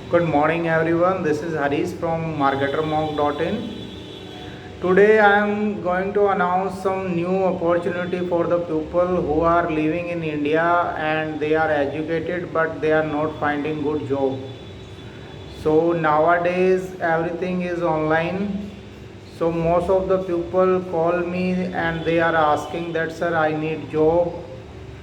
Good morning, everyone. This is Harish from marketermonk.in. Today, I am going to announce some new opportunity for the people who are living in India and they are educated but they are not finding good job. So nowadays, everything is online. So most of the people call me and they are asking that, sir, I need job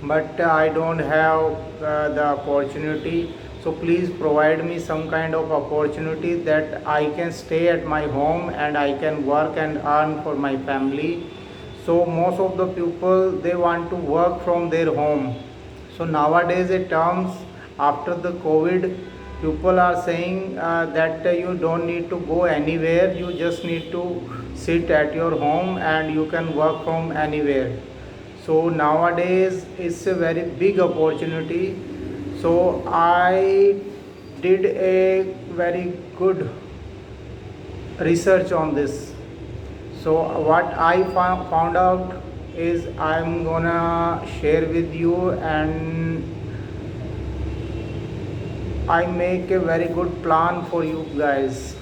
but I don't have the opportunity. So please provide me some kind of opportunity that I can stay at my home and I can work and earn for my family. So most of the people they want to work from their home. So nowadays it comes after the COVID, people are saying that you don't need to go anywhere. You just need to sit at your home and you can work from anywhere. So nowadays it's a very big opportunity. So I did a very good research on this. So what I found out is I'm gonna share with you, and I make a very good plan for you guys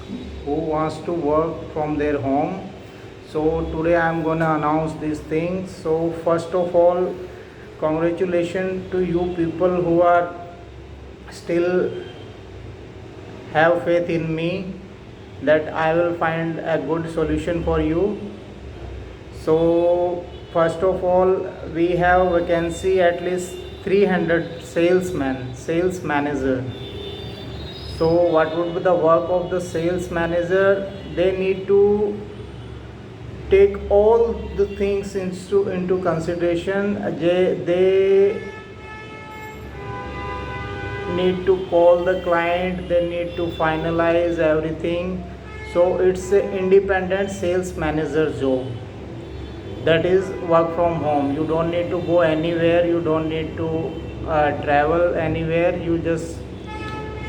who wants to work from their home. So today I'm gonna announce these things. So first of all, congratulations to you people who are still have faith in me that I will find a good solution for you. So first of all, we have vacancy at least 300 salesmen, sales manager. So what would be the work of the sales manager? They need to take all the things into consideration. They need to call the client, they need to finalize everything. So it's an independent sales manager job, that is work from home. You don't need to go anywhere, you don't need to travel anywhere. You just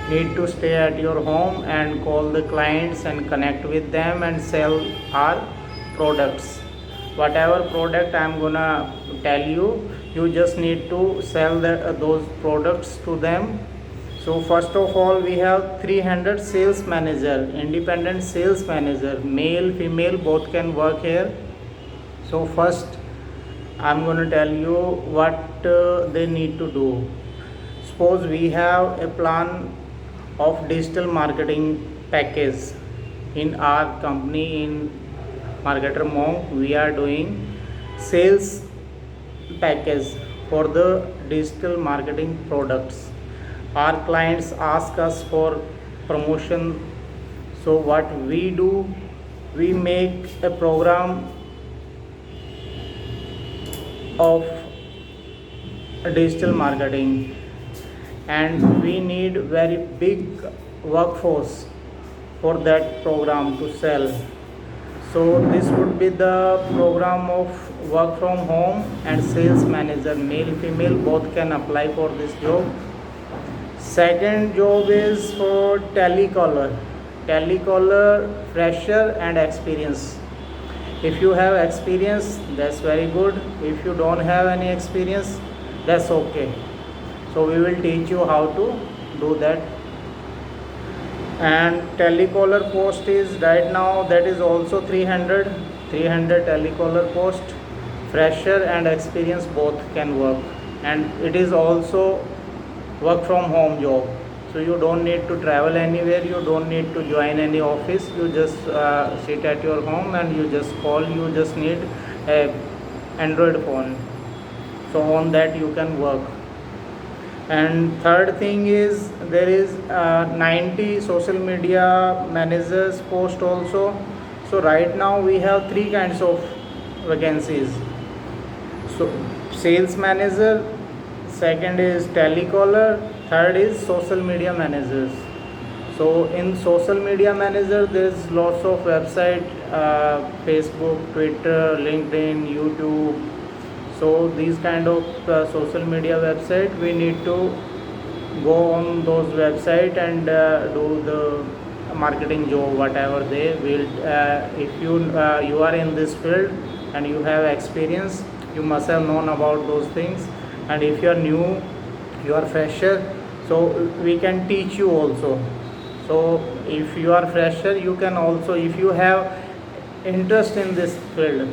need to stay at your home and call the clients and connect with them and sell our products. Whatever product I'm gonna tell you, you just need to sell those products to them. So first of all, we have 300 sales manager, independent sales manager, male female both can work here. So first I'm going to tell you what they need to do. Suppose we have a plan of digital marketing package in our company. In Marketer Monk, we are doing sales package for the digital marketing products. Our clients ask us for promotion. So what we do, we make a program of digital marketing, and we need very big workforce for that program to sell. So this would be the program of work from home and sales manager, male female both can apply for this job. Second job is for telecaller fresher and experience. If you have experience, that's very good. If you don't have any experience, that's okay. So we will teach you how to do that. And telecaller post is right now, that is also 300 telecaller post. Fresher and experience both can work, and it is also work from home job. So you don't need to travel anywhere, you don't need to join any office. You just sit at your home and you just call. You just need a Android phone, so on that you can work. And third thing is, there is 90 social media managers post also. So right now we have three kinds of vacancies. So sales manager, second is telecaller, third is social media managers. So in social media manager, there's lots of website, Facebook, Twitter, LinkedIn, YouTube. So these kind of social media website, we need to go on those website and do the marketing job, whatever they will. If you are in this field and you have experience, you must have known about those things. And if you are new, you are fresher, so we can teach you also. So if you are fresher, you can also, if you have interest in this field,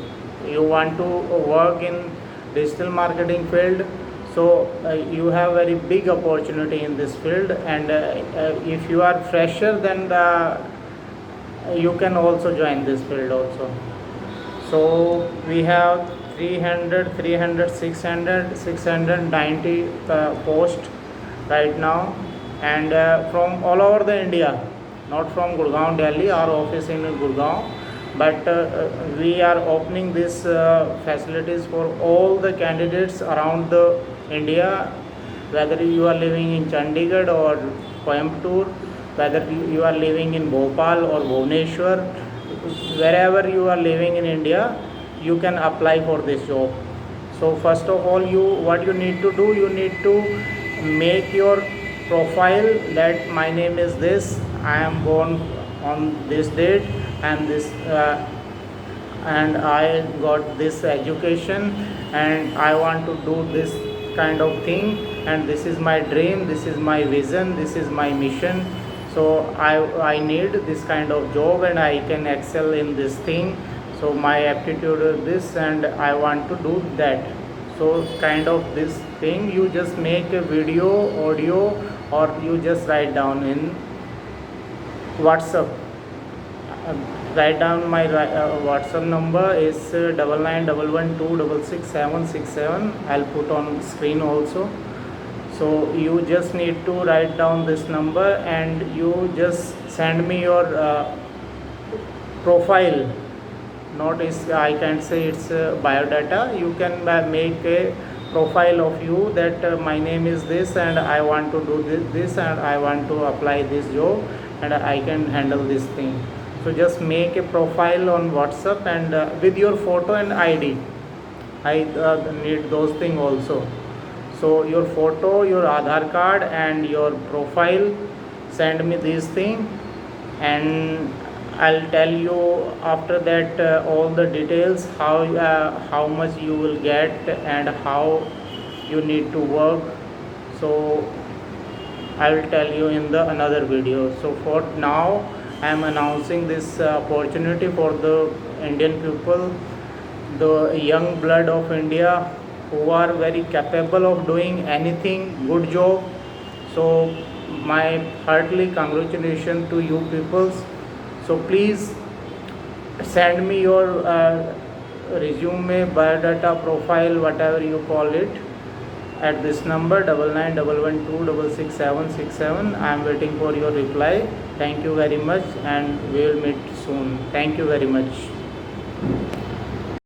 you want to work in digital marketing field, so you have very big opportunity in this field. And if you are fresher, then you can also join this field also. So we have 300, 300, 600, 690 posts right now, and from all over the India, not from Gurgaon, Delhi. Our office in Gurgaon, but we are opening these facilities for all the candidates around the India, whether you are living in Chandigarh or Coimbatore, whether you are living in Bhopal or Bhubaneswar, wherever you are living in India, you can apply for this job. So first of all, what you need to do, you need to make your profile that my name is this, I am born on this date, and this and I got this education, and I want to do this kind of thing, and this is my dream, this is my vision, this is my mission. So I need this kind of job, and I can excel in this thing. So my aptitude is this, and I want to do that. So kind of this thing, you just make a video, audio, or you just write down in WhatsApp. Write down my WhatsApp number is 9911266767. I'll put on screen also. So you just need to write down this number, and you just send me your profile. Not is, I can't say it's biodata. You can make a profile of you that my name is this, and I want to do this, and I want to apply this job, and I can handle this thing. So just make a profile on WhatsApp, and with your photo and ID. I need those things also. So your photo, your Aadhaar card, and your profile, send me these things, and I'll tell you after that all the details, how much you will get and how you need to work. So I will tell you in the another video. So for now, I am announcing this opportunity for the Indian people, the young blood of India, who are very capable of doing anything, good job. So my heartily congratulations to you peoples. So please send me your resume, biodata, profile, whatever you call it, at this number 9911266767. I am waiting for your reply. Thank you very much, and we will meet soon. Thank you very much.